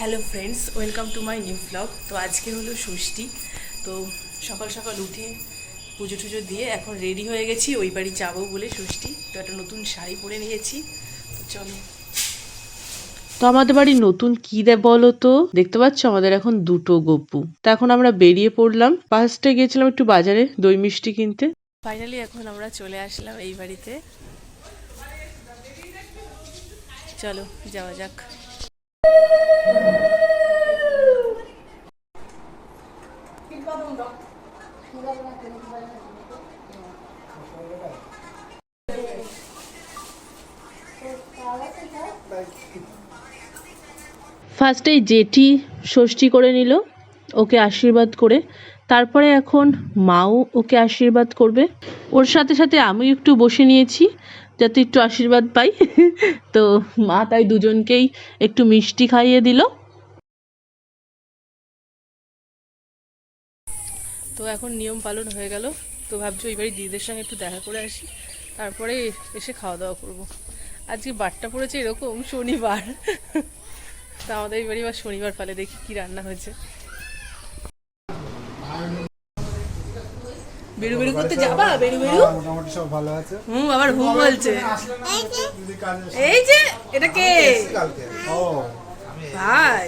Hello friends, welcome to my new blog. তো আজকে হলো ষষ্ঠী। তো সকাল সকাল উঠে পুজো টুজো দিয়ে এখন রেডি হয়ে গেছি, ওই বাড়ি যাবো বলে ষষ্ঠী। তো একটা নতুন শাড়ি পরে নিয়েছি, তো চলো। তো আমাদের বাড়ির নতুন কি দেয় বলো তো? দেখতে পাচ্ছ আমাদের এখন দুটো গপ্পু। তা এখন আমরা বেরিয়ে পড়লাম। ফার্স্টে গিয়েছিলাম একটু বাজারে দই মিষ্টি কিনতে। ফাইনালি এখন আমরা চলে আসলাম এই বাড়িতে। চলো যাওয়া যাক। ফার্স্টে জেঠি ষষ্ঠী করে নিল, ওকে আশীর্বাদ করে। তারপরে এখন মাও ওকে আশীর্বাদ করবে। ওর সাথে সাথে আমি একটু বসে নিয়েছি যাতে একটু আশীর্বাদ পাই। তো মা তাই দুজনকেই একটু মিষ্টি খাইয়ে দিল। তো এখন নিয়ম পালন হয়ে গেল। তো ভাবছি ওই বাড়ি দিদিদের সঙ্গে একটু দেখা করে আসি, তারপরে এসে খাওয়া দাওয়া করবো। আজকে বারটা পড়েছে এরকম শনিবার। তা আমাদের এই বাড়ি বা শনিবার পালে দেখি কি রান্না হয়েছে। বেরু বেরু করতে যাবা? বেরু বেরু মোটামুটি সব ভালো আছে। আবার হুম বলছে। এই যে এটা কে? ও ভাই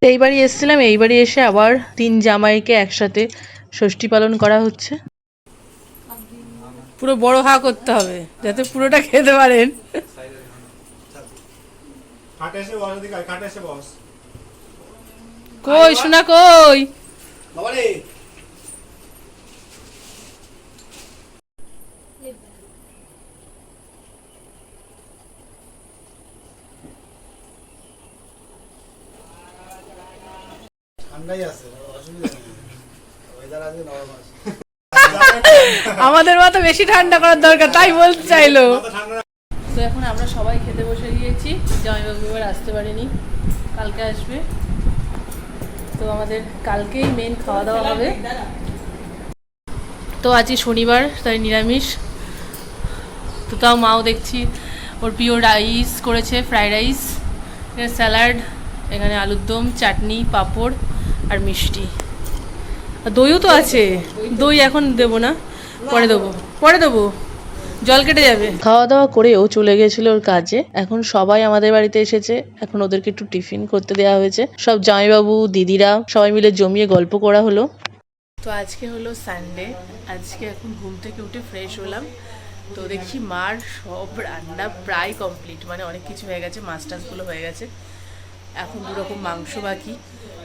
এই বাড়ি এসেছিলাম, এই বাড়ি এসে আবার 3 জামাইকে একসাথে ষষ্ঠী পালন করা হচ্ছে। পুরো বড় হা করতে হবে যাতে পুরোটা খেতে পারেন। খাটে এসে বস, ওদিকে আয়, খাটে এসে বস। কই শোনা কই? বাবারে ঠান্ডাই আছে, অসুবিধা নেই। ওয়েদার আজকে নরম আছে। আমাদের মতো বেশি ঠান্ডা করার দরকার, তাই বলতে চাইলো। তো এখন আমরা সবাই খেতে বসে গিয়েছি। জামাইবাবু এবার আসতে পারেনি, কালকে আসবে। তো আমাদের কালকেই মেন খাওয়া দাওয়া হবে। তো আজকে শনিবার, তাই নিরামিষ। তো তাও মাও দেখছি ওর প্রিয় রাইস করেছে, ফ্রাইড রাইস, এখানে স্যালাড, এখানে আলুর দম, চাটনি, পাঁপড় আর মিষ্টি। আর দইও তো আছে। দই এখন দেবো না, পরে দেবো, পরে দেবো, জল কেটে যাবে। খাওয়া দাওয়া করেও চলে গেছিল ওর কাজে। এখন সবাই আমাদের বাড়িতে এসেছে, এখন ওদেরকে একটু টিফিন করতে দেওয়া হয়েছে। সব জামাইবাবু দিদিরা সবাই মিলে জমিয়ে গল্প করা হলো। তো আজকে হলো সানডে। আজকে এখন ঘুম থেকে উঠে ফ্রেশ হলাম। তো দেখি মার সব রান্না প্রায় কমপ্লিট, মানে অনেক কিছু হয়ে গেছে, মাছ টাছগুলো হয়ে গেছে, এখন 2 রকম মাংস বাকি।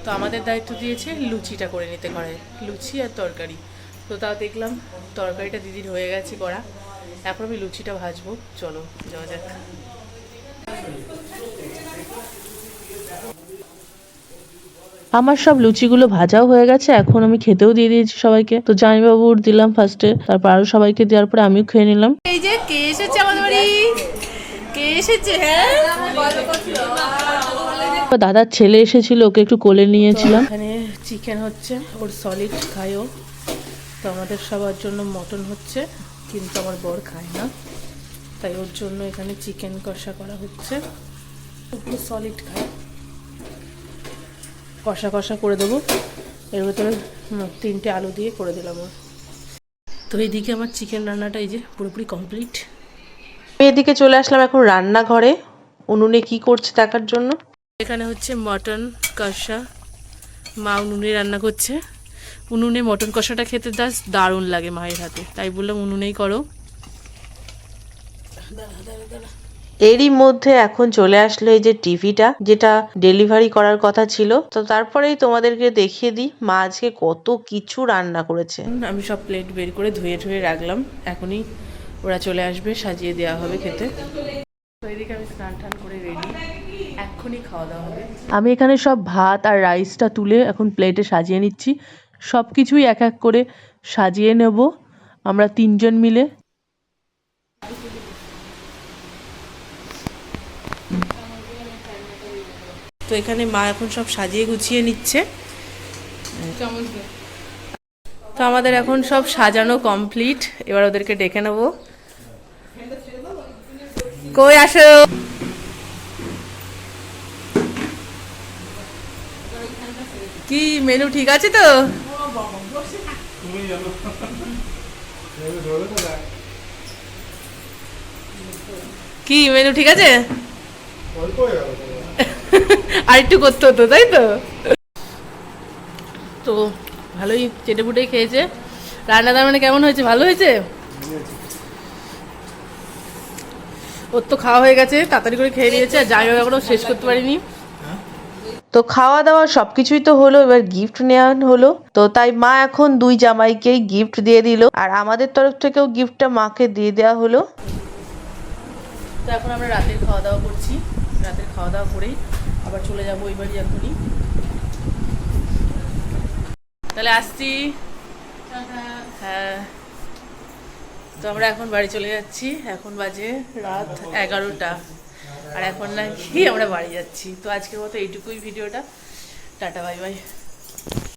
তো আমাদের দায়িত্ব দিয়েছে লুচিটা করে নিতে ঘরে, লুচি আর তরকারি। তো তাও দেখলাম তরকারিটা দিদির হয়ে গেছে করা, এখন আমি লুচিটা ভাজবো। চলো যাওয়া যাক। আমার সব লুচিগুলো ভাজাও হয়ে গেছে, এখন আমি খেতেও দিয়ে দিয়েছি সবাইকে। তো জামাইবাবুর দিলাম ফার্স্টে, তারপর আরো সবাইকে দেওয়ার পরে আমিও খেয়ে নিলাম। এই যে কে এসেছে আমাদের বাড়ি, কে এসেছে? হ্যাঁ, দাদার ছেলে এসেছিল, ওকে একটু কোলে নিয়েছিলাম। এখানে চিকেন হচ্ছে, ওর সলিড খায়ও। তো আমাদের সবার জন্য মটন হচ্ছে, কিন্তু আমার বর খায় না, তাই ওর জন্য এখানে চিকেন কষা করা হচ্ছে। ও সলিড খায়, কষা কষা করে দেবো। এর ভেতরে 3টে আলু দিয়ে করে দিলাম ওর। তো এইদিকে আমার চিকেন রান্নাটা এই যে পুরোপুরি কমপ্লিট। আমি এদিকে চলে আসলাম এখন রান্নাঘরে, উনুনে কি করছে দেখার জন্য। এখানে হচ্ছে মটন কষা, মা উনুনে রান্না করছে। উনুনে মটন কষাটা খেতে দারুণ লাগে মায়ের হাতে, তাই বললাম উনুনেই করো। এরই মধ্যে এখন চলে আসলো এই যে টিভিটা, যেটা ডেলিভারি করার কথা ছিল। তো তারপরেই তোমাদেরকে দেখিয়ে দিই মা আজকে কত কিছু রান্না করেছে। আমি সব প্লেট বের করে ধুয়ে ধুয়ে রাখলাম, এখনই ওরা চলে আসবে, সাজিয়ে দেওয়া হবে খেতে। তো এদিকে আমি স্নান টান করে রেডি, এক্ষুনি খাওয়া দাওয়া হবে। আমি এখানে সব ভাত আর রাইসটা তুলে এখন প্লেটে সাজিয়ে নিচ্ছি। সব কিছুই এক এক করে সাজিয়ে নেব আমরা 3 জন মিলে। তো এখানে মা এখন সব সাজিয়ে গুছিয়ে নিচ্ছে। তো আমাদের এখন সব সাজানো কমপ্লিট, এবার ওদেরকে ডেকে নেবো। কই আসো। কি মেনু ঠিক আছে তো? কি মেনু ঠিক আছে? অল্প হয়ে গেল তো। আর একটু করতে হতো, তাই তো? তো ভালোই চেটেপুটেই খেয়েছে। রান্নাদার মানে কেমন হয়েছে? ভালো হয়েছে? ওর তো খাওয়া হয়ে গেছে, তাড়াতাড়ি করে খেয়ে নিয়েছে, আর জামাই এখনো শেষ করতে পারিনি। তো খাওয়া দাওয়া সবকিছুই তো হলো, এবার গিফট নেওয়া হলো। তো তাই মা এখন দুই জামাইকেই গিফট দিয়ে দিল, আর আমাদের তরফ থেকেও গিফটটা মাকে দিয়ে দেওয়া হলো। তো এখন আমরা রাতের খাওয়া দাওয়া করছি, রাতের খাওয়া দাওয়া করেই আবার চলে যাবো ওই বাড়ি এখনই। তাহলে আসছি। হ্যাঁ, তো আমরা এখন বাড়ি চলে যাচ্ছি। এখন বাজে রাত 11টা, আর এখন নাকি আমরা বাড়ি যাচ্ছি। তো আজকের মতো এইটুকুই ভিডিওটা। Tata, bye bye.